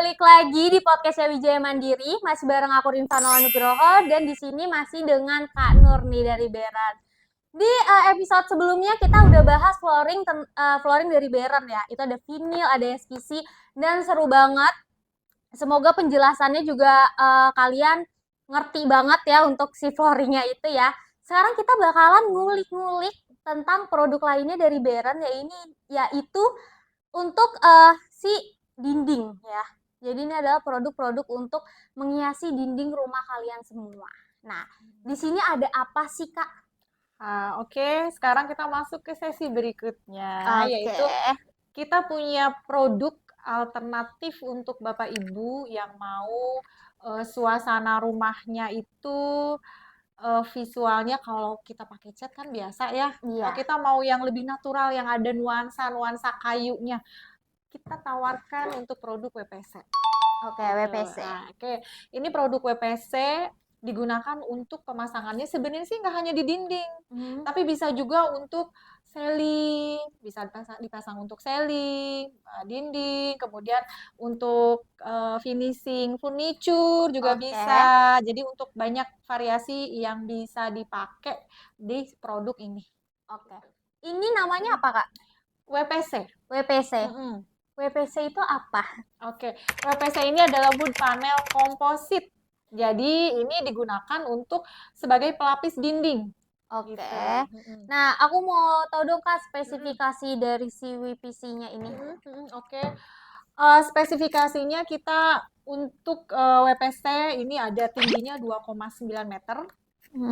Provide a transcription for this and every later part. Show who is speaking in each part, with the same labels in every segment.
Speaker 1: balik lagi di podcastnya Wijaya Mandiri, masih bareng aku Rinfano Nugroho dan di sini masih dengan Kak Nur nih dari Beran. Di episode sebelumnya kita udah bahas flooring dari Beran ya. Itu ada vinil, ada SPC dan seru banget. Semoga penjelasannya juga kalian ngerti banget ya untuk si flooringnya itu ya. Sekarang kita bakalan ngulik-ngulik tentang produk lainnya dari Beran yaitu untuk si dinding ya. Jadi ini adalah produk-produk untuk menghiasi dinding rumah kalian semua. Nah, di sini ada apa sih, Kak?
Speaker 2: Oke, sekarang kita masuk ke sesi berikutnya,
Speaker 1: Oke.
Speaker 2: yaitu kita punya produk alternatif untuk Bapak Ibu yang mau suasana rumahnya itu visualnya kalau kita pakai cat kan biasa ya. Kalau
Speaker 1: Iya.
Speaker 2: kita mau yang lebih natural, yang ada nuansa-nuansa kayunya, kita tawarkan untuk produk WPC.
Speaker 1: Oke,
Speaker 2: Gitu.
Speaker 1: WPC.
Speaker 2: Oke. Ini produk WPC digunakan untuk pemasangannya sebenarnya sih nggak hanya di dinding, tapi bisa juga untuk seling, bisa dipasang untuk seling, dinding, kemudian untuk finishing furniture juga
Speaker 1: Oke.
Speaker 2: bisa. Jadi untuk banyak variasi yang bisa dipakai di produk ini.
Speaker 1: Oke. Ini namanya apa, Kak?
Speaker 2: WPC.
Speaker 1: WPC.
Speaker 2: Mm-mm.
Speaker 1: WPC itu apa?
Speaker 2: Oke, WPC ini adalah wood panel komposit. Jadi ini digunakan untuk sebagai pelapis dinding.
Speaker 1: Oke.
Speaker 2: Gitu.
Speaker 1: Nah, aku mau tahu dong, Kak, spesifikasi dari si WPC-nya ini.
Speaker 2: Oke. Spesifikasinya kita untuk WPC ini ada tingginya 2,9 meter.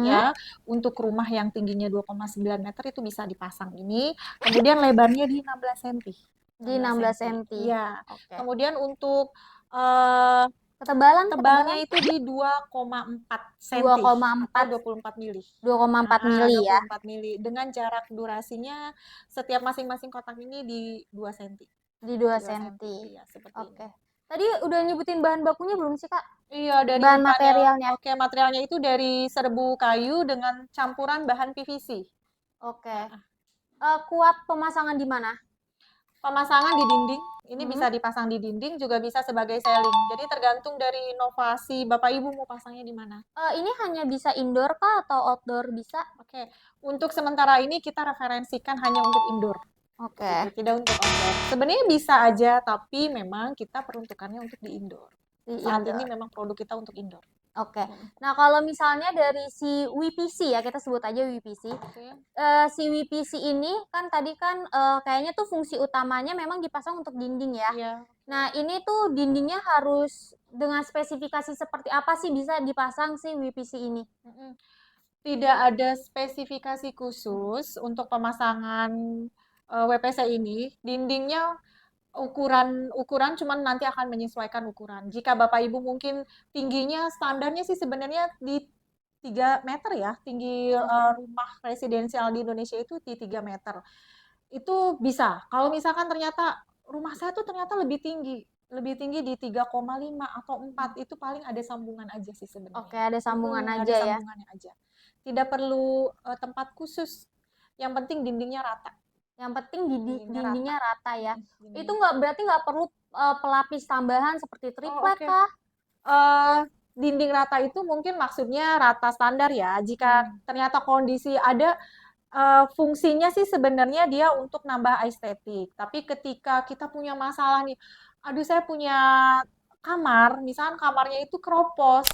Speaker 2: Ya, untuk rumah yang tingginya 2,9 meter itu bisa dipasang ini. Kemudian lebarnya di 16 cm.
Speaker 1: Di 16 cm.
Speaker 2: Iya.
Speaker 1: Oke.
Speaker 2: Kemudian untuk eh,
Speaker 1: Ketebalan
Speaker 2: tebalnya itu di 2,4 cm
Speaker 1: 2,4
Speaker 2: atau 24 mili.
Speaker 1: 2,4 mili ya.
Speaker 2: 24 mili dengan jarak durasinya setiap masing-masing kotak ini di 2 cm.
Speaker 1: Di 2
Speaker 2: 2
Speaker 1: cm.
Speaker 2: cm. Iya, seperti
Speaker 1: Oke.
Speaker 2: ini.
Speaker 1: Tadi udah nyebutin bahan bakunya belum sih, Kak?
Speaker 2: Iya, dari
Speaker 1: Bahan
Speaker 2: panel.
Speaker 1: materialnya.
Speaker 2: Oke, materialnya itu dari serbu kayu dengan campuran bahan PVC.
Speaker 1: Oke. Kuat pemasangan di mana?
Speaker 2: Pemasangan di dinding, ini bisa dipasang di dinding, juga bisa sebagai seling. Jadi tergantung dari inovasi Bapak Ibu mau pasangnya di mana.
Speaker 1: Ini hanya bisa indoor kah atau outdoor bisa?
Speaker 2: Oke, untuk sementara ini kita referensikan hanya untuk indoor.
Speaker 1: Oke.
Speaker 2: Gitu, tidak untuk outdoor. Sebenarnya bisa aja, tapi memang kita peruntukannya untuk di indoor. Saat ini memang produk kita untuk indoor.
Speaker 1: Oke. Nah, kalau misalnya dari si WPC ya, kita sebut aja WPC. Si WPC ini kan tadi kan kayaknya tuh fungsi utamanya memang dipasang untuk dinding ya.
Speaker 2: Iya.
Speaker 1: Nah, ini tuh dindingnya harus dengan spesifikasi seperti apa sih bisa dipasang si WPC ini?
Speaker 2: Tidak ada spesifikasi khusus untuk pemasangan WPC ini. Dindingnya ukuran cuman nanti akan menyesuaikan ukuran. Jika Bapak Ibu mungkin tingginya standarnya sih sebenarnya di 3 meter ya, tinggi rumah residensial di Indonesia itu di 3 meter. Itu bisa. Kalau misalkan ternyata rumah saya tuh ternyata lebih tinggi di 3,5 atau 4, itu paling ada sambungan aja sih sebenarnya.
Speaker 1: Oke, ada sambungan aja
Speaker 2: ada
Speaker 1: ya.
Speaker 2: sambungannya aja. Tidak perlu tempat khusus. Yang penting dindingnya rata.
Speaker 1: Yang penting dindingnya rata ya. Itu
Speaker 2: Dindingnya.
Speaker 1: berarti nggak perlu pelapis tambahan seperti triplek
Speaker 2: Oke.
Speaker 1: kah?
Speaker 2: Dinding rata itu mungkin maksudnya rata standar ya. Jika ternyata kondisi ada fungsinya sih sebenarnya dia untuk nambah estetik. Tapi ketika kita punya masalah nih, aduh saya punya kamar, misalnya kamarnya itu keropos,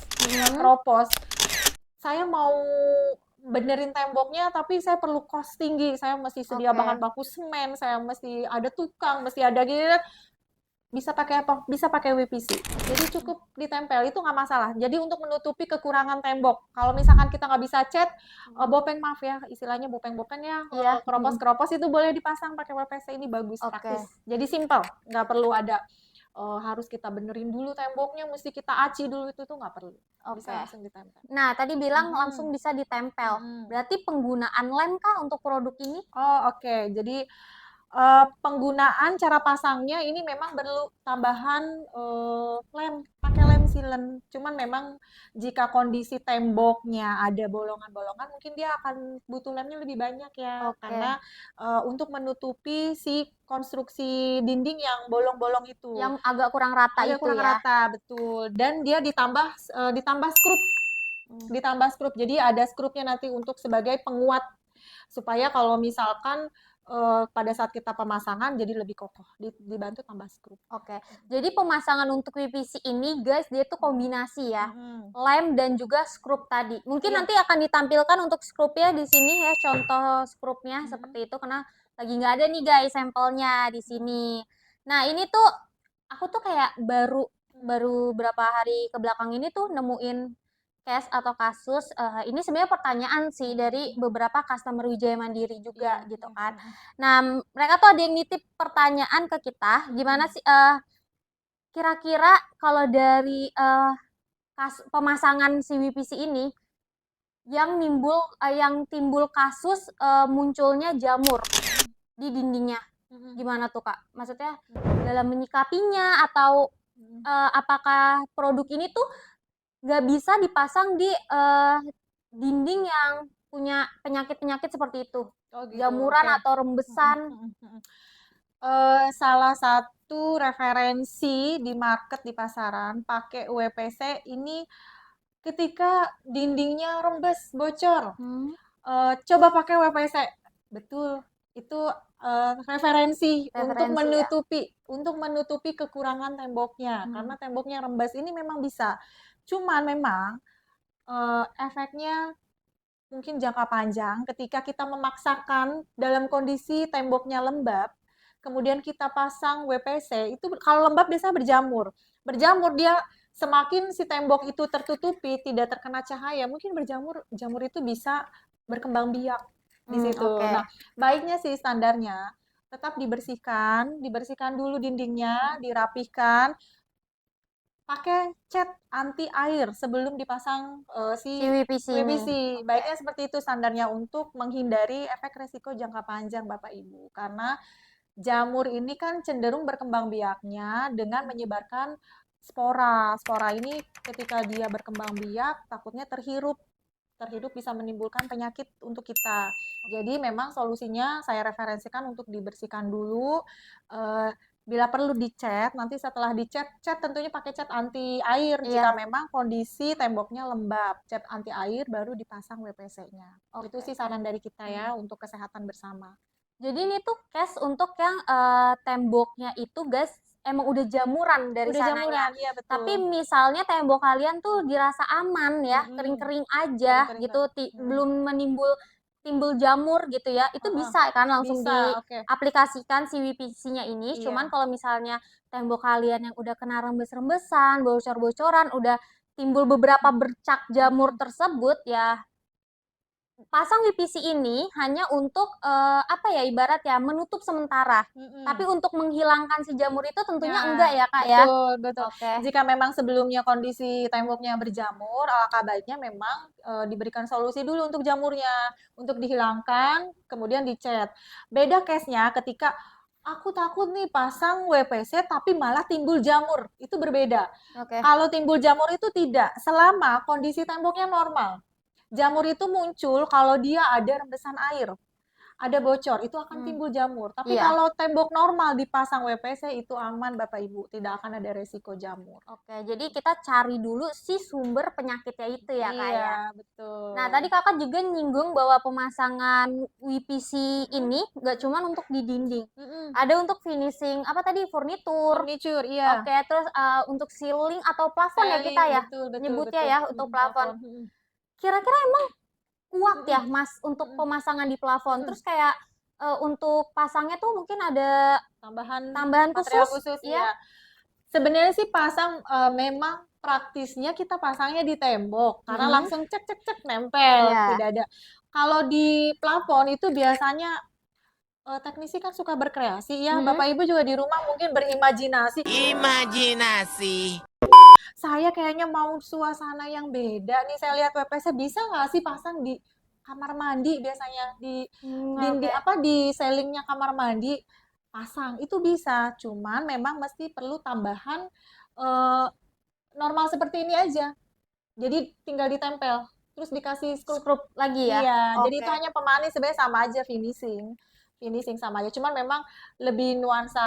Speaker 2: saya mau benerin temboknya tapi saya perlu kos tinggi, saya mesti sedia bahan baku semen, saya mesti ada tukang, mesti ada gitu. Bisa pakai apa? Bisa pakai WPC. Jadi cukup ditempel, itu nggak masalah. Jadi untuk menutupi kekurangan tembok. Kalau misalkan kita nggak bisa cat, bopeng maaf ya, istilahnya bopeng-bopeng ya, keropos-keropos itu boleh dipasang pakai WPC, ini bagus, praktis. Jadi simple, nggak perlu ada harus kita benerin dulu temboknya, mesti kita aci dulu, itu tuh nggak perlu. Bisa langsung ditempel.
Speaker 1: Nah, tadi bilang langsung bisa ditempel. Berarti penggunaan lem kah untuk produk ini?
Speaker 2: Oh, oke. Jadi Penggunaan cara pasangnya ini memang perlu tambahan lem, pakai lem sealant. Cuman memang jika kondisi temboknya ada bolongan-bolongan, mungkin dia akan butuh lemnya lebih banyak ya,
Speaker 1: Oke.
Speaker 2: karena untuk menutupi si konstruksi dinding yang bolong-bolong itu.
Speaker 1: Yang agak kurang rata
Speaker 2: Agak
Speaker 1: itu
Speaker 2: kurang
Speaker 1: ya.
Speaker 2: rata, betul. Dan dia ditambah skrup,
Speaker 1: Hmm.
Speaker 2: ditambah skrup. Jadi ada skrupnya nanti untuk sebagai penguat supaya kalau misalkan pada saat kita pemasangan jadi lebih kokoh. Dibantu tambah skrup.
Speaker 1: Oke. Jadi pemasangan untuk PVC ini guys, dia tuh kombinasi ya.
Speaker 2: Mm-mm.
Speaker 1: Lem dan juga skrup tadi. Mungkin
Speaker 2: Iya.
Speaker 1: nanti akan ditampilkan untuk skrupnya di sini ya, contoh skrupnya
Speaker 2: Mm-mm.
Speaker 1: seperti itu karena lagi nggak ada nih guys sampelnya di sini. Nah, ini tuh aku tuh kayak baru baru berapa hari ke belakang ini tuh nemuin case atau kasus, ini sebenarnya pertanyaan sih dari beberapa customer Wijaya Mandiri juga
Speaker 2: Iya,
Speaker 1: gitu
Speaker 2: iya.
Speaker 1: kan. Nah, mereka tuh ada yang nitip pertanyaan ke kita, gimana
Speaker 2: Mm-mm.
Speaker 1: sih kira-kira kalau dari pemasangan si WPC ini yang timbul kasus munculnya jamur di dindingnya.
Speaker 2: Mm-mm.
Speaker 1: Gimana tuh Kak? Maksudnya dalam menyikapinya atau
Speaker 2: Mm-mm.
Speaker 1: apakah produk ini tuh nggak bisa dipasang di dinding yang punya penyakit-penyakit seperti itu?
Speaker 2: Oh gitu,
Speaker 1: Jamuran
Speaker 2: oke.
Speaker 1: atau
Speaker 2: Mm-mm.
Speaker 1: rembesan?
Speaker 2: Mm-mm. Salah satu referensi di market di pasaran pakai WPC ini ketika dindingnya rembes, bocor.
Speaker 1: Hmm,
Speaker 2: Coba pakai WPC. Betul, itu referensi
Speaker 1: referensi ya.
Speaker 2: untuk menutupi kekurangan temboknya.
Speaker 1: Hmm.
Speaker 2: Karena temboknya rembes ini memang bisa. Cuman memang efeknya mungkin jangka panjang ketika kita memaksakan dalam kondisi temboknya lembab, kemudian kita pasang WPC, itu kalau lembab biasanya berjamur. Berjamur dia semakin si tembok itu tertutupi, tidak terkena cahaya, mungkin jamur itu bisa berkembang biak di situ.
Speaker 1: Oke.
Speaker 2: Nah, baiknya sih standarnya tetap dibersihkan, dibersihkan dulu dindingnya, dirapihkan, pakai cat anti air sebelum dipasang si
Speaker 1: Si WPC ini.
Speaker 2: WPC.
Speaker 1: Oke.
Speaker 2: Baiknya seperti itu standarnya untuk menghindari efek resiko jangka panjang Bapak Ibu. Karena jamur ini kan cenderung berkembang biaknya dengan menyebarkan spora. Spora ini ketika dia berkembang biak takutnya terhirup. Terhirup bisa menimbulkan penyakit untuk kita. Jadi memang solusinya saya referensikan untuk dibersihkan dulu. Eh, Bila perlu dicat, nanti setelah dicat, cat tentunya pakai cat anti air jika
Speaker 1: Iya.
Speaker 2: memang kondisi temboknya lembab. Cat anti air baru dipasang WPC-nya. Itu
Speaker 1: Oke.
Speaker 2: sih saran dari kita ya
Speaker 1: Hmm.
Speaker 2: untuk kesehatan bersama.
Speaker 1: Jadi ini tuh case untuk yang temboknya itu guys emang udah jamuran dari
Speaker 2: Udah
Speaker 1: sananya.
Speaker 2: jamuran, iya
Speaker 1: Tapi
Speaker 2: betul.
Speaker 1: misalnya tembok kalian tuh dirasa aman ya,
Speaker 2: Mm-mm.
Speaker 1: kering-kering aja
Speaker 2: Kering-kering
Speaker 1: gitu,
Speaker 2: kan. Mm-mm.
Speaker 1: belum timbul jamur gitu ya. Itu
Speaker 2: Uh-uh.
Speaker 1: bisa kan langsung
Speaker 2: Bisa, oke.
Speaker 1: diaplikasikan si WPC-nya ini. Cuman
Speaker 2: Iya.
Speaker 1: kalau misalnya tembok kalian yang udah kena rembes-rembesan, bocor-bocoran, udah timbul beberapa bercak jamur
Speaker 2: Mm-mm.
Speaker 1: tersebut ya pasang WPC ini hanya untuk apa ya ibarat ya menutup sementara. Tapi
Speaker 2: Mm-mm.
Speaker 1: untuk menghilangkan si jamur itu
Speaker 2: Ya,
Speaker 1: tentunya enggak ya Kak ya.
Speaker 2: betul, betul.
Speaker 1: Oke.
Speaker 2: Jika memang sebelumnya kondisi temboknya berjamur, alangkah baiknya memang diberikan solusi dulu untuk jamurnya, untuk dihilangkan, kemudian dicat. Beda case-nya ketika aku takut nih pasang WPC tapi malah timbul jamur, itu berbeda.
Speaker 1: Oke.
Speaker 2: Kalau timbul jamur itu tidak, selama kondisi temboknya normal. Jamur itu muncul kalau dia ada rembesan air, ada bocor, itu akan
Speaker 1: Hmm,
Speaker 2: timbul jamur. Tapi
Speaker 1: iya.
Speaker 2: kalau tembok normal dipasang WPC itu aman Bapak Ibu, tidak akan ada resiko jamur.
Speaker 1: Oke, jadi kita cari dulu si sumber penyakitnya itu ya Kak
Speaker 2: Iya,
Speaker 1: ya. Nah, tadi
Speaker 2: betul.
Speaker 1: Kakak juga nyinggung bahwa pemasangan WPC
Speaker 2: Mm-mm,
Speaker 1: ini nggak cuma untuk di dinding.
Speaker 2: mm-mm.
Speaker 1: Ada untuk finishing apa tadi furnitur.
Speaker 2: Furniture, iya.
Speaker 1: Oke, terus untuk ceiling atau plafon ya kita
Speaker 2: Selling,
Speaker 1: ya
Speaker 2: betul, betul,
Speaker 1: nyebutnya
Speaker 2: betul.
Speaker 1: ya untuk
Speaker 2: Mm-mm,
Speaker 1: plafon.
Speaker 2: plafon. Mm-mm,
Speaker 1: Kira-kira emang kuat ya
Speaker 2: mm-mm,
Speaker 1: Mas untuk
Speaker 2: mm-mm,
Speaker 1: pemasangan di plafon.
Speaker 2: mm-mm.
Speaker 1: Terus kayak untuk pasangnya tuh mungkin ada
Speaker 2: Tambahan
Speaker 1: tambahan
Speaker 2: material
Speaker 1: khusus
Speaker 2: khusus,
Speaker 1: ya?
Speaker 2: iya. Sebenarnya sih pasang memang praktisnya kita pasangnya di tembok karena
Speaker 1: Mm-mm.
Speaker 2: langsung cek cek cek nempel,
Speaker 1: Iya.
Speaker 2: tidak ada. Kalau di plafon itu biasanya teknisi kan suka berkreasi ya.
Speaker 1: Mm-mm.
Speaker 2: Bapak Ibu juga di rumah mungkin berimajinasi.
Speaker 3: Imajinasi.
Speaker 2: Saya kayaknya mau suasana yang beda nih. Saya lihat WPC bisa nggak sih pasang di kamar mandi biasanya di
Speaker 1: Hmm,
Speaker 2: dinding
Speaker 1: oke.
Speaker 2: apa di selingnya kamar mandi. pasang. Itu bisa, cuman memang mesti perlu tambahan eh, normal seperti ini aja. Jadi tinggal ditempel, terus dikasih skrup.
Speaker 1: Skrup lagi ya?
Speaker 2: Iya, jadi
Speaker 1: Oke.
Speaker 2: itu hanya pemanis, sebenarnya sama aja finishing. Finishing sama aja, cuman memang lebih nuansa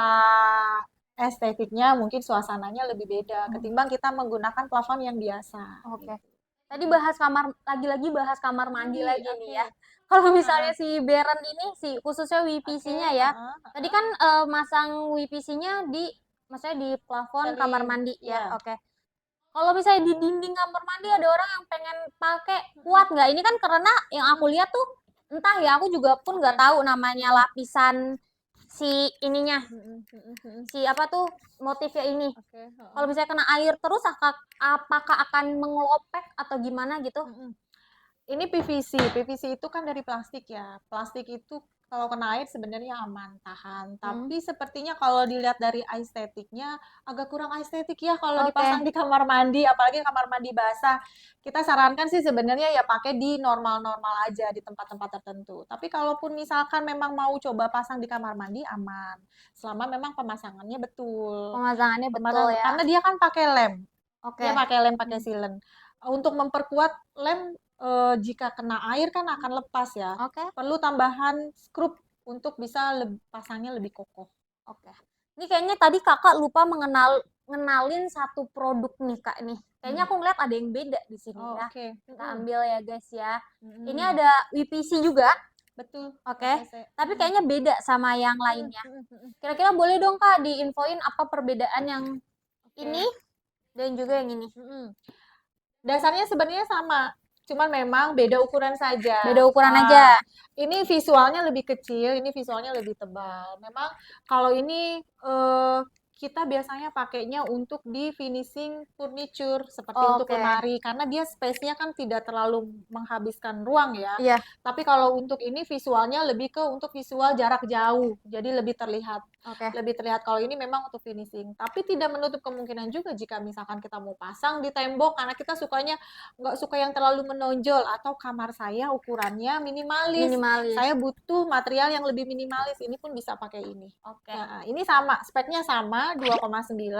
Speaker 2: estetiknya mungkin suasananya lebih beda ketimbang kita menggunakan plafon yang biasa.
Speaker 1: Oke.
Speaker 2: Gitu.
Speaker 1: Tadi bahas kamar, lagi-lagi bahas kamar mandi
Speaker 2: Mandi,
Speaker 1: lagi nih
Speaker 2: oke.
Speaker 1: ya. Kalau
Speaker 2: Heeh,
Speaker 1: misalnya si Beren ini, si khususnya
Speaker 2: oke,
Speaker 1: WPC-nya ya.
Speaker 2: heeh,
Speaker 1: Tadi
Speaker 2: heeh.
Speaker 1: kan masang WPC-nya di, maksudnya di plafon kamar
Speaker 2: Seling,
Speaker 1: mandi ya.
Speaker 2: iya.
Speaker 1: Oke. Kalau misalnya di dinding kamar mandi ada orang yang pengen pakai, kuat nggak? Ini kan karena yang aku lihat tuh, entah ya, aku juga pun nggak
Speaker 2: Oke.
Speaker 1: tahu namanya lapisan si ininya, si apa tuh motifnya ini.
Speaker 2: Oke,
Speaker 1: Kalau
Speaker 2: heeh.
Speaker 1: misalnya kena air terus, apakah akan mengelopek atau gimana gitu?
Speaker 2: Ini PVC. PVC itu kan dari plastik ya. Plastik itu kalau kena air sebenarnya aman, tahan.
Speaker 1: Hmm.
Speaker 2: Tapi sepertinya kalau dilihat dari estetiknya agak kurang estetik ya kalau
Speaker 1: Oke.
Speaker 2: dipasang di kamar mandi, apalagi kamar mandi basah. Kita sarankan sih sebenarnya ya pakai di normal-normal aja di tempat-tempat tertentu. Tapi kalaupun misalkan memang mau coba pasang di kamar mandi aman. Selama memang pemasangannya betul.
Speaker 1: Pemasangannya betul ya.
Speaker 2: Karena dia kan pakai lem.
Speaker 1: Oke.
Speaker 2: Dia pakai lem, pakai silen. Untuk memperkuat lem jika kena air kan akan lepas ya.
Speaker 1: Oke.
Speaker 2: Perlu tambahan skrup untuk bisa pasangnya lebih kokoh.
Speaker 1: Oke. Ini kayaknya tadi kakak lupa ngenalin satu produk nih kak nih. Kayaknya aku ngeliat ada yang beda di sini
Speaker 2: Oh,
Speaker 1: ya.
Speaker 2: oke.
Speaker 1: Kita ambil ya guys ya.
Speaker 2: Mm-mm.
Speaker 1: Ini ada WPC juga.
Speaker 2: Betul.
Speaker 1: Oke.
Speaker 2: PVC.
Speaker 1: Tapi kayaknya beda sama yang lainnya. Kira-kira boleh dong kak diinfoin apa perbedaan yang ini dan juga yang ini.
Speaker 2: Dasarnya sebenarnya sama, cuman memang beda ukuran saja.
Speaker 1: Beda ukuran aja.
Speaker 2: Ini visualnya lebih kecil, ini visualnya lebih tebal. Memang kalau ini kita biasanya pakainya untuk di finishing furniture seperti untuk
Speaker 1: Oke.
Speaker 2: lemari karena dia space-nya kan tidak terlalu menghabiskan ruang ya.
Speaker 1: Iya.
Speaker 2: Tapi kalau untuk ini visualnya lebih ke untuk visual jarak jauh, jadi lebih terlihat.
Speaker 1: Oke.
Speaker 2: Lebih terlihat kalau ini memang untuk finishing. Tapi tidak menutup kemungkinan juga jika misalkan kita mau pasang di tembok karena kita sukanya nggak suka yang terlalu menonjol atau kamar saya ukurannya minimalis.
Speaker 1: Minimalis.
Speaker 2: Saya butuh material yang lebih minimalis. Ini pun bisa pakai ini.
Speaker 1: Oke.
Speaker 2: Nah, ini sama, speknya sama 2,9,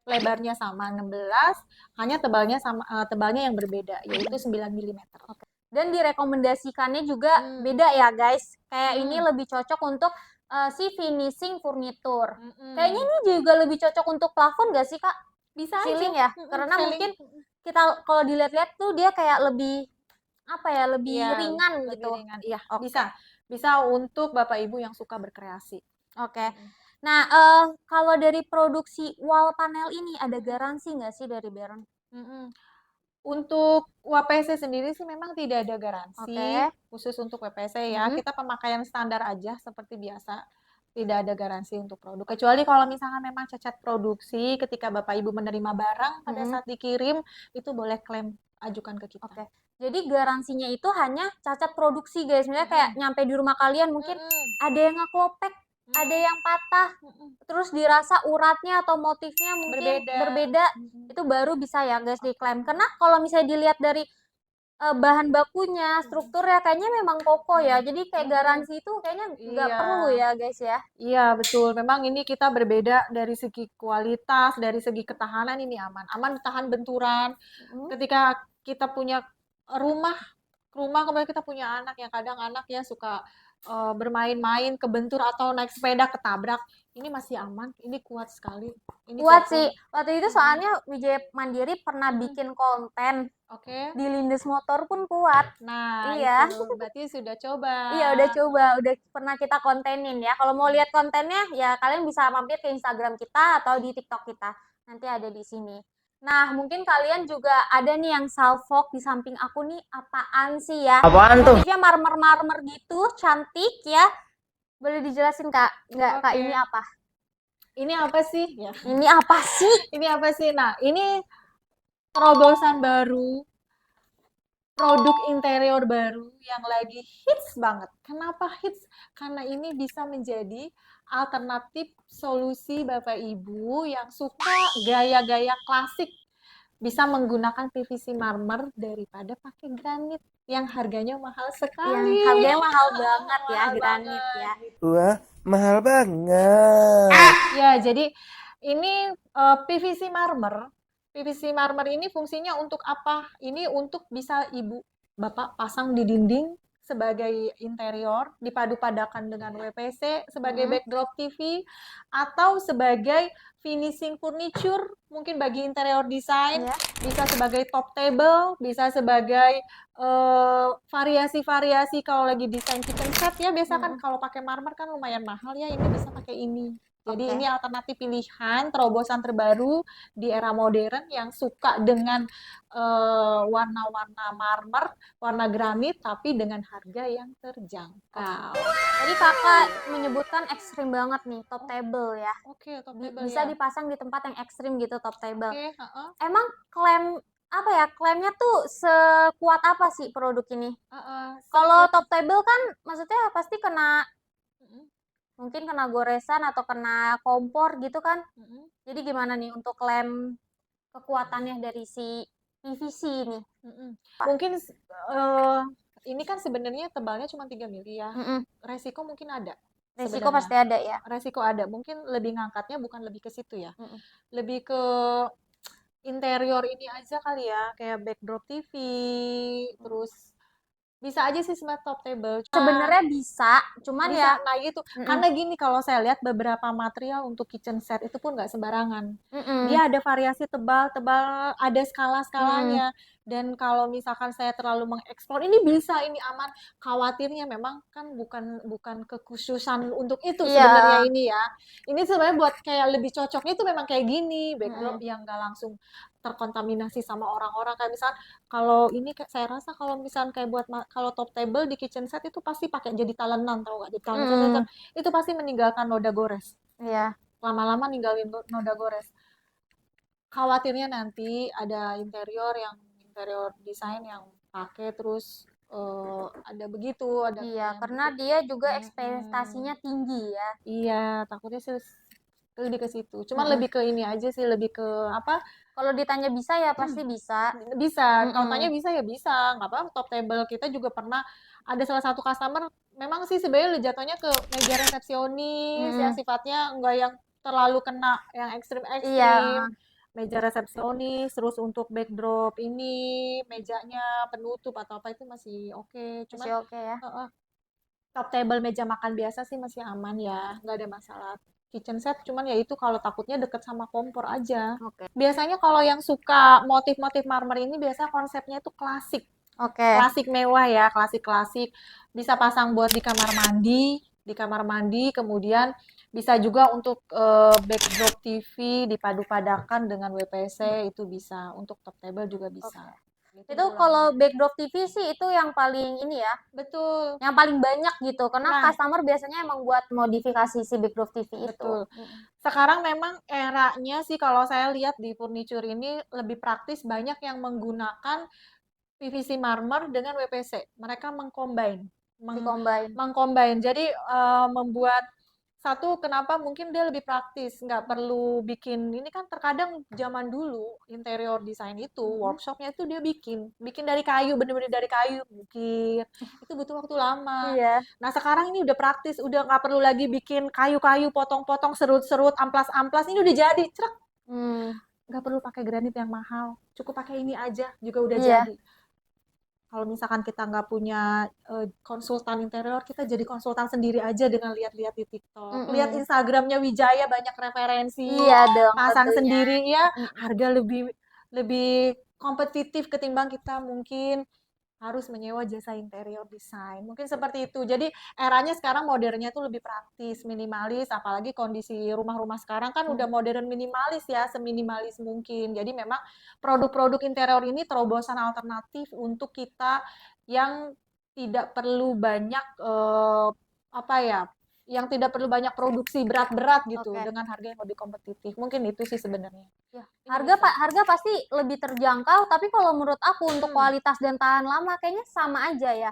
Speaker 2: lebarnya sama 16, hanya tebalnya yang berbeda yaitu 9 mm.
Speaker 1: Oke. Dan direkomendasikannya juga beda ya guys. Kayak ini lebih cocok untuk si finishing furniture. Kayaknya ini juga lebih cocok untuk plafon gak sih kak?
Speaker 2: Bisa
Speaker 1: Ceiling
Speaker 2: aja.
Speaker 1: ya? Karena
Speaker 2: Ceiling.
Speaker 1: mungkin kita kalau dilihat-lihat tuh dia kayak lebih apa ya, lebih
Speaker 2: Iya,
Speaker 1: ringan
Speaker 2: lebih
Speaker 1: gitu.
Speaker 2: ringan. Iya,
Speaker 1: Oke.
Speaker 2: bisa untuk Bapak Ibu yang suka berkreasi.
Speaker 1: Oke. Nah, kalau dari produksi wall panel ini ada garansi nggak sih dari Beren?
Speaker 2: Untuk WPC sendiri sih memang tidak ada garansi
Speaker 1: Oke.
Speaker 2: khusus untuk WPC ya. Kita pemakaian standar aja seperti biasa. Tidak ada garansi untuk produk. Kecuali kalau misalnya memang cacat produksi ketika Bapak Ibu menerima barang pada saat dikirim itu boleh klaim, ajukan ke kita.
Speaker 1: Oke. Jadi garansinya itu hanya cacat produksi guys. Misalnya kayak nyampe di rumah kalian mungkin ada yang ngeklopek, ada yang patah, terus dirasa uratnya atau motifnya mungkin berbeda, itu baru bisa ya guys diklaim. Karena kalau misalnya dilihat dari bahan bakunya, strukturnya kayaknya memang kokoh ya. Jadi kayak garansi itu kayaknya nggak
Speaker 2: Iya.
Speaker 1: perlu ya guys ya.
Speaker 2: Iya, betul. Memang ini kita berbeda dari segi kualitas, dari segi ketahanan ini aman. Aman tahan benturan. Ketika kita punya rumah kemudian kita punya anak yang kadang anak ya suka bermain-main kebentur atau naik sepeda ketabrak. Ini masih aman, ini kuat sekali. Ini
Speaker 1: Kuat
Speaker 2: kokoh.
Speaker 1: sih. Waktu itu soalnya Wijaya Mandiri pernah bikin konten
Speaker 2: Oke.
Speaker 1: di lindes motor pun kuat.
Speaker 2: Nah,
Speaker 1: Iya.
Speaker 2: itu berarti sudah coba.
Speaker 1: Iya, udah coba, udah pernah kita kontenin ya. Kalau mau lihat kontennya, ya kalian bisa mampir ke Instagram kita atau di TikTok kita. Nanti ada di sini. Nah, mungkin kalian juga ada nih yang salfok di samping aku nih. Apaan sih ya?
Speaker 3: Apaan tuh?
Speaker 1: Motifnya marmer-marmer gitu, cantik ya. Boleh dijelasin Kak? Nggak, Kak,
Speaker 2: Oke.
Speaker 1: ini apa?
Speaker 2: Ini apa sih? Ya.
Speaker 1: Ini apa sih?
Speaker 2: Ini apa sih? Nah, ini terobosan baru, produk interior baru yang lagi hits banget. Kenapa hits? Karena ini bisa menjadi alternatif solusi Bapak Ibu yang suka gaya-gaya klasik bisa menggunakan PVC marmer daripada pakai granit yang harganya mahal sekali.
Speaker 1: harganya mahal banget ya
Speaker 2: Mahal
Speaker 1: granit
Speaker 2: banget
Speaker 1: ya.
Speaker 2: gitu.
Speaker 4: Wah, mahal banget.
Speaker 2: Ya, jadi ini PVC marmer. PVC marmer ini fungsinya untuk apa? Ini untuk bisa ibu bapak pasang di dinding sebagai interior, dipadu-padakan dengan WPC sebagai backdrop TV atau sebagai finishing furniture, mungkin bagi interior design,
Speaker 1: Ya.
Speaker 2: bisa sebagai top table, bisa sebagai variasi-variasi kalau lagi desain kitchen set ya, biasa kan kalau pakai marmer kan lumayan mahal ya, ini bisa pakai ini. Jadi
Speaker 1: Oke.
Speaker 2: ini alternatif pilihan terobosan terbaru di era modern yang suka dengan warna-warna marmer, warna granit, tapi dengan harga yang terjangkau.
Speaker 1: Tadi kakak menyebutkan ekstrim banget nih, top table ya.
Speaker 2: Oke, top table
Speaker 1: Bisa
Speaker 2: ya.
Speaker 1: dipasang di tempat yang ekstrim gitu, top table.
Speaker 2: Oke, heeh.
Speaker 1: Emang klaimnya tuh sekuat apa sih produk ini?
Speaker 2: Heeh.
Speaker 1: Kalau top table kan maksudnya pasti kena,
Speaker 2: Mm-mm,
Speaker 1: mungkin kena goresan atau kena kompor gitu kan.
Speaker 2: mm-mm,
Speaker 1: Jadi gimana nih untuk klaim kekuatannya dari si PVC ini?
Speaker 2: mm-mm. Mungkin ini kan sebenarnya tebalnya cuma 3 mili ya. Resiko mungkin ada.
Speaker 1: Resiko
Speaker 2: Sebenarnya.
Speaker 1: pasti ada ya.
Speaker 2: Resiko ada. Mungkin lebih ngangkatnya bukan lebih ke situ ya. Lebih ke interior ini aja kali ya, kayak backdrop TV, terus bisa aja sih smart top table.
Speaker 1: Sebenarnya bisa, cuman
Speaker 2: Bisa,
Speaker 1: ya
Speaker 2: nah gitu. Karena gini, kalau saya lihat beberapa material untuk kitchen set itu pun nggak sembarangan. Dia ada variasi tebal-tebal, ada skala-skalanya. Dan kalau misalkan saya terlalu mengeksplor, ini bisa, ini aman. Khawatirnya memang kan bukan kekhususan untuk itu
Speaker 1: Iya.
Speaker 2: sebenarnya ini ya. Ini sebenarnya buat kayak lebih cocoknya itu memang kayak gini, backdrop yang nggak langsung terkontaminasi sama orang-orang. Kayak misal kalau ini saya rasa kalau misalkan kayak buat kalau top table di kitchen set itu pasti pakai jadi talenan, tahu nggak? Jadi talenan itu pasti meninggalkan noda gores.
Speaker 1: Iya.
Speaker 2: Lama-lama ninggalin noda gores. Khawatirnya nanti ada interior desain yang pakai terus ada begitu, ada
Speaker 1: Iya,
Speaker 2: yang
Speaker 1: karena
Speaker 2: begitu.
Speaker 1: dia juga ekspektasinya tinggi ya.
Speaker 2: Iya, takutnya sih lebih ke situ. Cuman lebih ke ini aja sih, lebih ke apa?
Speaker 1: Kalau ditanya bisa ya pasti bisa.
Speaker 2: Bisa, kalau tanya bisa ya bisa, nggak apa-apa. Top table kita juga pernah ada salah satu customer, memang sih sebenarnya jatuhnya ke meja resepsionis yang sifatnya nggak yang terlalu kena yang ekstrim-ekstrim.
Speaker 1: Iya.
Speaker 2: Meja resepsionis, terus untuk backdrop ini mejanya penutup atau apa itu masih oke.
Speaker 1: Masih
Speaker 2: Cuman
Speaker 1: oke ya.
Speaker 2: top table meja makan biasa sih masih aman ya, nggak ada masalah. Kitchen set cuman ya itu kalau takutnya deket sama kompor aja.
Speaker 1: Oke.
Speaker 2: Biasanya kalau yang suka motif-motif marmer ini biasa konsepnya itu klasik.
Speaker 1: Oke.
Speaker 2: Klasik mewah ya, klasik-klasik. Bisa pasang buat di kamar mandi, kemudian bisa juga untuk backdrop TV dipadu-padakan dengan WPC itu bisa. Untuk top table juga bisa. Gitu
Speaker 1: Itu
Speaker 2: Bulan.
Speaker 1: kalau backdrop TV sih itu yang paling ini ya,
Speaker 2: Betul.
Speaker 1: yang paling banyak gitu. Karena
Speaker 2: Nah.
Speaker 1: customer biasanya emang buat modifikasi si backdrop TV itu.
Speaker 2: Betul. Sekarang memang eranya sih kalau saya lihat di furniture ini lebih praktis, banyak yang menggunakan PVC marmer dengan WPC. Mereka mengcombine. Mengcombine. Jadi membuat satu, kenapa mungkin dia lebih praktis, nggak perlu bikin, ini kan terkadang zaman dulu interior design itu, workshopnya itu dia bikin dari kayu, bener-bener dari kayu, mungkin itu butuh waktu lama.
Speaker 1: Iya.
Speaker 2: Nah sekarang ini udah praktis, udah nggak perlu lagi bikin kayu-kayu, potong-potong, serut-serut, amplas-amplas, ini udah jadi, cerek. Nggak perlu pakai granit yang mahal, cukup pakai ini aja juga udah jadi. Kalau misalkan kita nggak punya konsultan interior, kita jadi konsultan sendiri aja dengan lihat-lihat di TikTok. Lihat Instagramnya Wijaya, banyak referensi.
Speaker 1: Iya dong.
Speaker 2: Pasang
Speaker 1: tentunya.
Speaker 2: sendiri ya, harga lebih kompetitif ketimbang kita mungkin harus menyewa jasa interior design. Mungkin seperti itu. Jadi eranya sekarang modernnya tuh lebih praktis, minimalis, apalagi kondisi rumah-rumah sekarang kan udah modern minimalis ya, seminimalis mungkin. Jadi memang produk-produk interior ini terobosan alternatif untuk kita yang tidak perlu banyak yang tidak perlu banyak produksi berat-berat gitu dengan harga yang lebih kompetitif. Mungkin itu sih sebenarnya.
Speaker 1: Ya. Harga pasti lebih terjangkau, tapi kalau menurut aku untuk kualitas dan tahan lama kayaknya sama aja ya.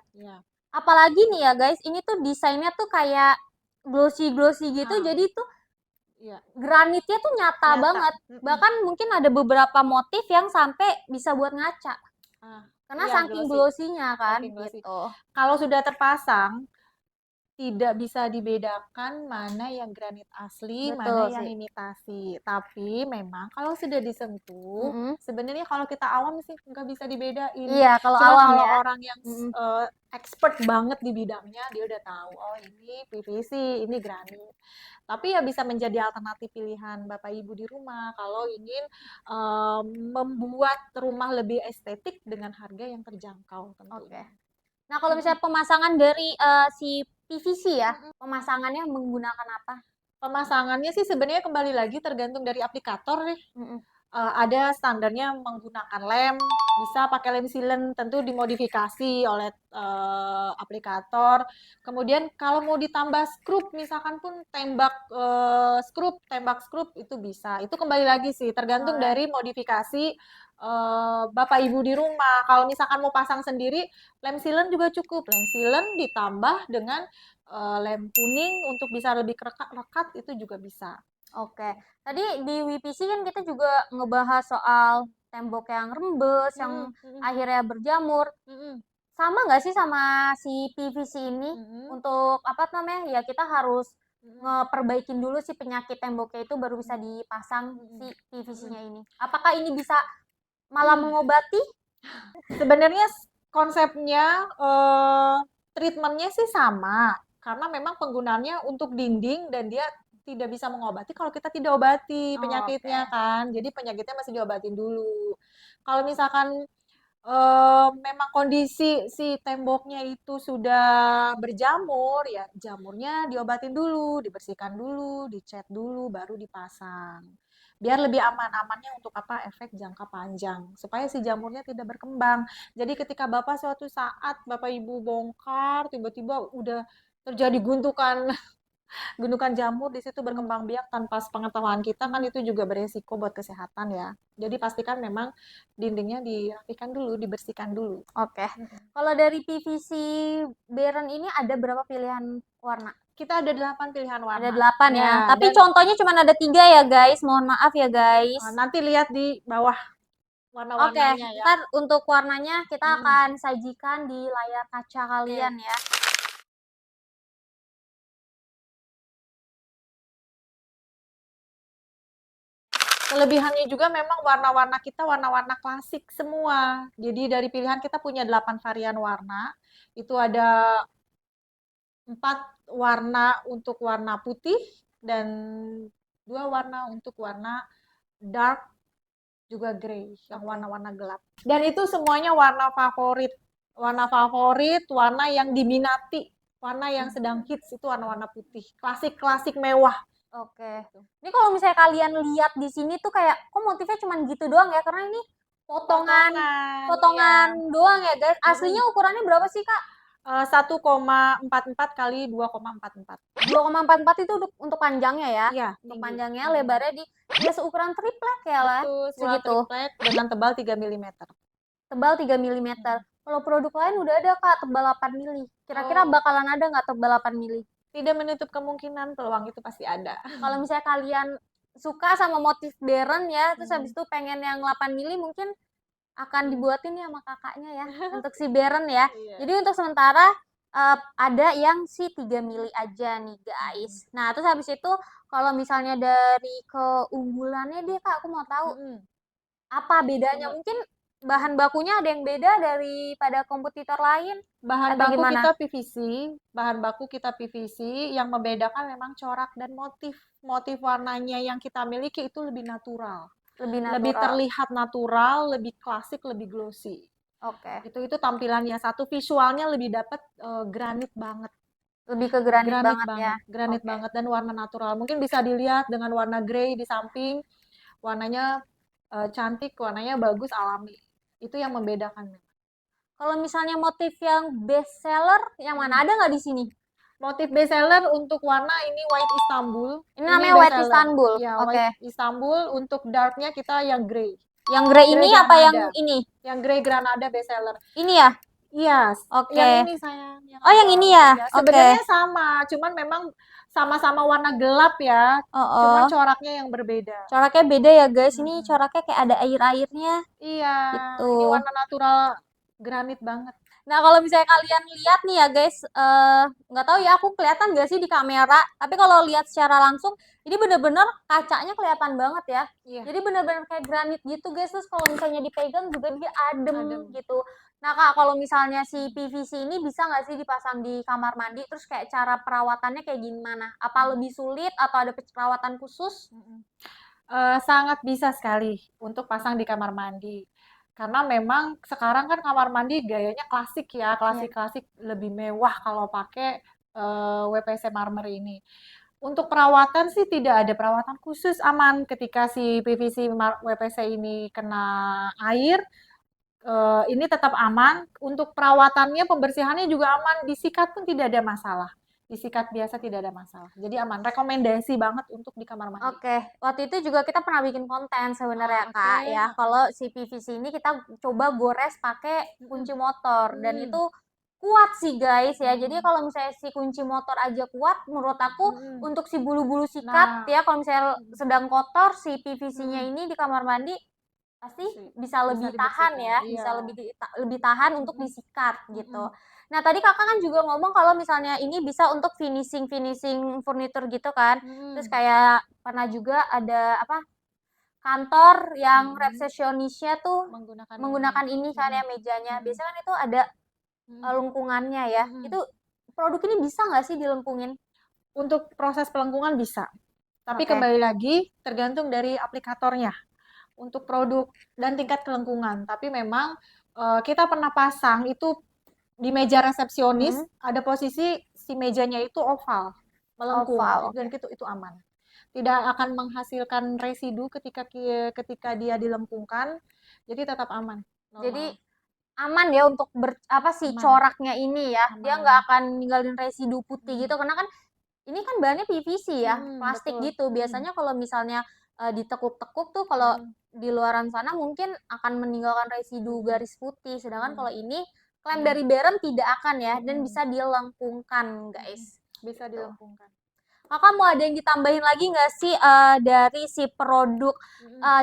Speaker 1: Apalagi nih ya guys, ini tuh desainnya tuh kayak glossy gitu, jadi tuh
Speaker 2: Iya,
Speaker 1: Granitnya tuh nyata
Speaker 2: nyata.
Speaker 1: banget. Bahkan mungkin ada beberapa motif yang sampai bisa buat ngaca.
Speaker 2: Ah,
Speaker 1: Karena
Speaker 2: iya,
Speaker 1: saking
Speaker 2: glossy.
Speaker 1: glossy-nya kan
Speaker 2: Saking glossy.
Speaker 1: gitu.
Speaker 2: Kalau sudah terpasang, tidak bisa dibedakan mana yang granit asli, mana
Speaker 1: Betul
Speaker 2: yang
Speaker 1: sih.
Speaker 2: imitasi. Tapi memang kalau sudah disentuh,
Speaker 1: Mm-mm.
Speaker 2: sebenarnya kalau kita awam sih nggak bisa dibedain.
Speaker 1: Iya, kalau
Speaker 2: Cuma
Speaker 1: awam
Speaker 2: kalau
Speaker 1: ya.
Speaker 2: orang yang
Speaker 1: Mm-mm.
Speaker 2: expert banget di bidangnya, dia udah tahu, oh ini PVC, ini granit. Tapi ya bisa menjadi alternatif pilihan Bapak Ibu di rumah kalau ingin membuat rumah lebih estetik dengan harga yang terjangkau
Speaker 1: Oke.
Speaker 2: tentunya.
Speaker 1: Nah, kalau misalnya pemasangan dari si PVC ya, pemasangannya menggunakan apa?
Speaker 2: Pemasangannya sih sebenarnya kembali lagi tergantung dari aplikator nih.
Speaker 1: Mm-mm.
Speaker 2: Ada standarnya menggunakan lem, bisa pakai lem sealant, tentu dimodifikasi oleh aplikator. Kemudian kalau mau ditambah skrup, misalkan pun tembak skrup itu bisa. Itu kembali lagi sih, tergantung
Speaker 1: Oke.
Speaker 2: dari modifikasi Bapak Ibu di rumah. Kalau misalkan mau pasang sendiri, lem sealant juga cukup. Lem sealant ditambah dengan lem kuning untuk bisa lebih rekat itu juga bisa.
Speaker 1: Oke. Tadi di WPC kan kita juga ngebahas soal tembok yang rembes, yang
Speaker 2: Mm-mm, mm-mm,
Speaker 1: akhirnya berjamur.
Speaker 2: mm-mm,
Speaker 1: Sama nggak sih sama si PVC ini?
Speaker 2: mm-mm,
Speaker 1: Untuk apa namanya? Ya kita harus
Speaker 2: mm-mm,
Speaker 1: ngeperbaikin dulu si penyakit temboknya itu baru bisa dipasang
Speaker 2: mm-mm,
Speaker 1: si
Speaker 2: mm-mm.
Speaker 1: PVC-nya ini. Apakah ini bisa malah mengobati?
Speaker 2: Sebenarnya konsepnya treatmentnya sih sama karena memang penggunaannya untuk dinding dan dia tidak bisa mengobati kalau kita tidak obati
Speaker 1: Oke.
Speaker 2: penyakitnya kan. Jadi penyakitnya masih diobatin dulu. Kalau misalkan memang kondisi si temboknya itu sudah berjamur, ya jamurnya diobatin dulu, dibersihkan dulu, dicat dulu, baru dipasang. Biar lebih aman-amannya untuk apa efek jangka panjang, supaya si jamurnya tidak berkembang. Jadi ketika Bapak suatu saat Bapak Ibu bongkar, tiba-tiba udah terjadi guntukan gundukan jamur di situ
Speaker 1: Hmm.
Speaker 2: berkembang biak tanpa sepengetahuan kita kan itu juga beresiko buat kesehatan ya. Jadi pastikan memang dindingnya dirapikan dulu, dibersihkan dulu.
Speaker 1: Oke. Kalau dari PVC Beren ini ada berapa pilihan warna?
Speaker 2: Kita ada 8 pilihan
Speaker 1: Ada
Speaker 2: warna.
Speaker 1: 8 ya.
Speaker 2: Ya,
Speaker 1: Tapi
Speaker 2: dan
Speaker 1: contohnya cuma ada 3 ya guys. Mohon maaf ya guys.
Speaker 2: nanti lihat di bawah
Speaker 1: Oke,
Speaker 2: warna-warnanya ya.
Speaker 1: ntar untuk warnanya kita
Speaker 2: Hmm,
Speaker 1: akan sajikan di layar kaca
Speaker 2: oke.
Speaker 1: kalian ya.
Speaker 2: Kelebihannya juga memang warna-warna kita warna-warna klasik semua. Jadi dari pilihan kita punya 8 varian warna. Itu ada 4 warna untuk warna putih dan 2 warna untuk warna dark juga grey, yang
Speaker 1: Oke.
Speaker 2: warna-warna gelap. Dan itu semuanya warna favorit. Warna favorit, warna yang diminati, warna yang sedang hits itu warna-warna putih. Klasik-klasik mewah.
Speaker 1: Oke. Ini kalau misalnya kalian lihat di sini tuh kayak kok motifnya cuma gitu doang ya? Karena ini potongan
Speaker 2: Potongan,
Speaker 1: potongan
Speaker 2: iya.
Speaker 1: doang ya guys.
Speaker 2: Mm-mm.
Speaker 1: Aslinya ukurannya berapa sih Kak?
Speaker 2: 1,44 kali 2,44.
Speaker 1: 2,44 itu untuk panjangnya ya.
Speaker 2: Iya,
Speaker 1: Untuk
Speaker 2: tinggi.
Speaker 1: panjangnya lebarnya ya seukuran triplek ya lah.
Speaker 2: Betul, sebuah
Speaker 1: Segitu.
Speaker 2: triplek dengan tebal 3 mm.
Speaker 1: Tebal 3 mm. Kalau produk lain udah ada Kak tebal 8 mili. Kira-kira
Speaker 2: Oh,
Speaker 1: bakalan ada nggak tebal 8 mili?
Speaker 2: tidak menutup kemungkinan peluang itu pasti ada.
Speaker 1: Kalau misalnya kalian suka sama motif Beren ya, terus habis
Speaker 2: Hmm,
Speaker 1: itu pengen yang 8 mili mungkin akan
Speaker 2: hmm.
Speaker 1: dibuatin ya sama kakaknya ya untuk si Beren ya.
Speaker 2: Iya.
Speaker 1: Jadi untuk sementara ada yang si 3 mili aja nih guys. Nah, terus habis itu kalau misalnya dari keunggulannya dia Kak, aku mau tahu
Speaker 2: Mm-mm.
Speaker 1: apa bedanya?
Speaker 2: Coba.
Speaker 1: Mungkin bahan bakunya ada yang beda daripada kompetitor lain
Speaker 2: Bahan
Speaker 1: atau
Speaker 2: baku
Speaker 1: gimana?
Speaker 2: kita PVC, bahan baku kita PVC, yang membedakan memang corak dan motif. Motif warnanya yang kita miliki itu lebih natural,
Speaker 1: Lebih
Speaker 2: lebih
Speaker 1: natural.
Speaker 2: terlihat natural, lebih klasik, lebih glossy.
Speaker 1: Oke.
Speaker 2: Itu tampilannya satu visualnya lebih dapat granit banget.
Speaker 1: Lebih ke granit
Speaker 2: Granit
Speaker 1: banget ya.
Speaker 2: banget, granit
Speaker 1: Oke.
Speaker 2: banget dan warna natural. Mungkin bisa dilihat dengan warna grey di samping, warnanya cantik, warnanya bagus, alami. Itu yang membedakan.
Speaker 1: Kalau misalnya motif yang best seller, yang mana ada nggak di sini?
Speaker 2: Motif bestseller untuk warna ini White Istanbul.
Speaker 1: Ini namanya White
Speaker 2: bestseller.
Speaker 1: Istanbul.
Speaker 2: Ya,
Speaker 1: Oke.
Speaker 2: White Istanbul. Untuk darknya kita yang grey.
Speaker 1: Yang grey ini
Speaker 2: Grey
Speaker 1: apa yang
Speaker 2: Granada.
Speaker 1: ini?
Speaker 2: Yang grey Granada bestseller.
Speaker 1: Ini ya?
Speaker 2: Iya,
Speaker 1: Oke.
Speaker 2: yang ini sayang.
Speaker 1: Oh, yang ini ya? Oke.
Speaker 2: Sebenarnya sama, cuman memang sama-sama warna gelap ya, cuma coraknya yang berbeda.
Speaker 1: Coraknya beda ya guys. Ini coraknya kayak ada air-airnya
Speaker 2: Iya,
Speaker 1: gitu.
Speaker 2: ini warna natural granit banget.
Speaker 1: Nah, kalau misalnya kalian lihat nih ya guys, nggak tahu ya aku kelihatan nggak sih di kamera, tapi kalau lihat secara langsung, ini bener-bener kacanya kelihatan banget ya.
Speaker 2: Iya.
Speaker 1: Jadi bener-bener kayak granit gitu guys, terus kalau misalnya dipegang juga dia adem
Speaker 2: Adem.
Speaker 1: gitu. Nah Kak, kalau misalnya si PVC ini bisa nggak sih dipasang di kamar mandi, terus kayak cara perawatannya kayak gimana? Apa lebih sulit atau ada perawatan khusus?
Speaker 2: Sangat bisa sekali untuk pasang di kamar mandi. Karena memang sekarang kan kamar mandi gayanya klasik ya, klasik-klasik lebih mewah kalau pakai WPC marmer ini. Untuk perawatan sih tidak ada perawatan khusus, aman ketika si PVC WPC ini kena air, ini tetap aman. Untuk perawatannya, pembersihannya juga aman, disikat pun tidak ada masalah. Disikat biasa tidak ada masalah. Jadi aman, rekomendasi banget untuk di kamar mandi.
Speaker 1: Oke, waktu itu juga kita pernah bikin konten sebenarnya
Speaker 2: Oke.
Speaker 1: Kak ya. Kalau si PVC ini kita coba gores pakai kunci motor dan itu kuat sih guys ya. Jadi kalau misalnya si kunci motor aja kuat, menurut aku untuk si bulu-bulu sikat ya, kalau misalnya sedang kotor si PVC-nya ini di kamar mandi pasti bisa lebih tahan ya, bisa lebih tahan untuk disikat gitu. Nah, tadi Kakak kan juga ngomong kalau misalnya ini bisa untuk finishing furnitur gitu kan. Terus kayak pernah juga ada apa? Kantor yang resepsionisnya tuh menggunakan ini kan ya mejanya. Biasanya kan itu ada lengkungannya ya. Itu produk ini bisa nggak sih dilengkungin?
Speaker 2: Untuk proses pelengkungan bisa. Tapi
Speaker 1: Oke.
Speaker 2: kembali lagi tergantung dari aplikatornya. Untuk produk dan tingkat kelengkungan. Tapi memang kita pernah pasang itu di meja resepsionis, ada posisi si mejanya itu oval, melengkung,
Speaker 1: Oval,
Speaker 2: dan itu aman. Tidak akan menghasilkan residu ketika dia dilengkungkan, jadi tetap aman. Normal.
Speaker 1: Jadi aman ya untuk coraknya ini ya. Dia nggak akan ninggalin residu putih gitu karena kan ini kan bahannya PVC ya, plastik
Speaker 2: betul.
Speaker 1: gitu. Biasanya kalau misalnya ditekuk-tekuk tuh kalau di luaran sana mungkin akan meninggalkan residu garis putih. Sedangkan kalau ini klaim dari Beren tidak akan ya dan bisa dilengkungkan guys.
Speaker 2: Bisa dilengkungkan.
Speaker 1: Kakak mau ada yang ditambahin lagi nggak sih dari si produk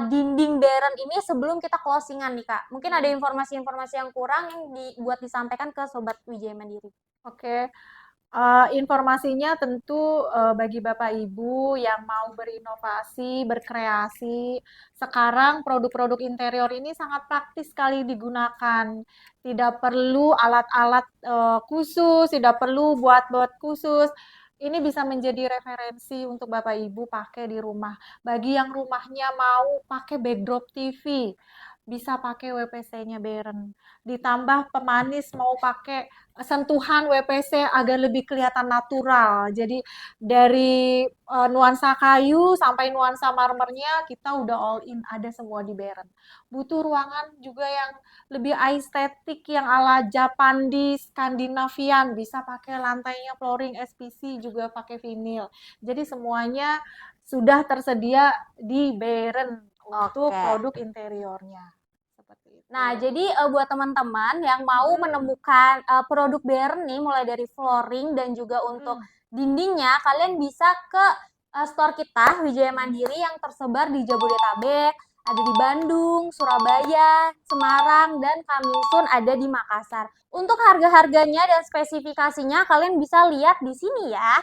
Speaker 1: dinding Beren ini sebelum kita closingan nih Kak? Mungkin ada informasi-informasi yang kurang yang buat disampaikan ke Sobat Wijaya Mandiri.
Speaker 2: Oke. Informasinya tentu bagi Bapak Ibu yang mau berinovasi, berkreasi, sekarang produk-produk interior ini sangat praktis sekali digunakan. Tidak perlu alat-alat khusus, tidak perlu buat-buat khusus. Ini bisa menjadi referensi untuk Bapak Ibu pakai di rumah. Bagi yang rumahnya mau pakai backdrop TV, bisa pakai WPC-nya Beren. Ditambah pemanis mau pakai sentuhan WPC agar lebih kelihatan natural. Jadi dari nuansa kayu sampai nuansa marmernya kita udah all in, ada semua di Beren. Butuh ruangan juga yang lebih estetik yang ala Japandi, Skandinavian, bisa pakai lantainya flooring SPC juga pakai vinil. Jadi semuanya sudah tersedia di Beren untuk produk interiornya. Seperti itu.
Speaker 1: Nah, jadi buat teman-teman yang mau menemukan produk Beren nih, mulai dari flooring dan juga untuk dindingnya, kalian bisa ke store kita, Wijaya Mandiri, yang tersebar di Jabodetabek, ada di Bandung, Surabaya, Semarang, dan coming soon ada di Makassar. Untuk harga-harganya dan spesifikasinya kalian bisa lihat di sini ya.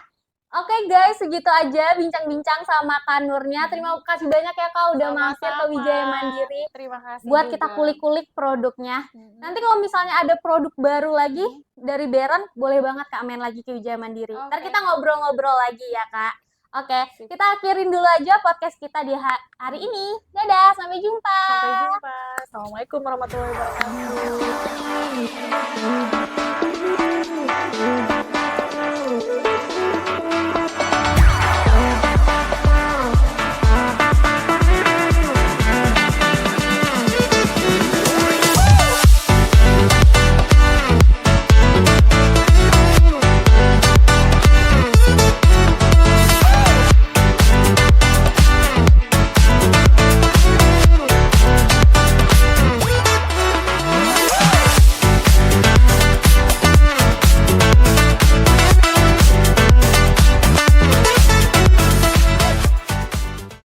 Speaker 1: Oke guys, segitu aja bincang-bincang sama Kak Nurnya. Terima kasih banyak ya Kak udah mampir ke Wijaya Mandiri.
Speaker 2: Terima kasih
Speaker 1: Buat
Speaker 2: juga.
Speaker 1: kita kulik-kulik produknya. Nanti kalau misalnya ada produk baru lagi dari Beren, boleh banget Kak main lagi ke Wijaya Mandiri. Ntar kita ngobrol-ngobrol lagi ya Kak. Oke, kita akhirin dulu aja podcast kita di hari ini. Dadah, sampai jumpa.
Speaker 2: Sampai jumpa. Assalamualaikum warahmatullahi wabarakatuh.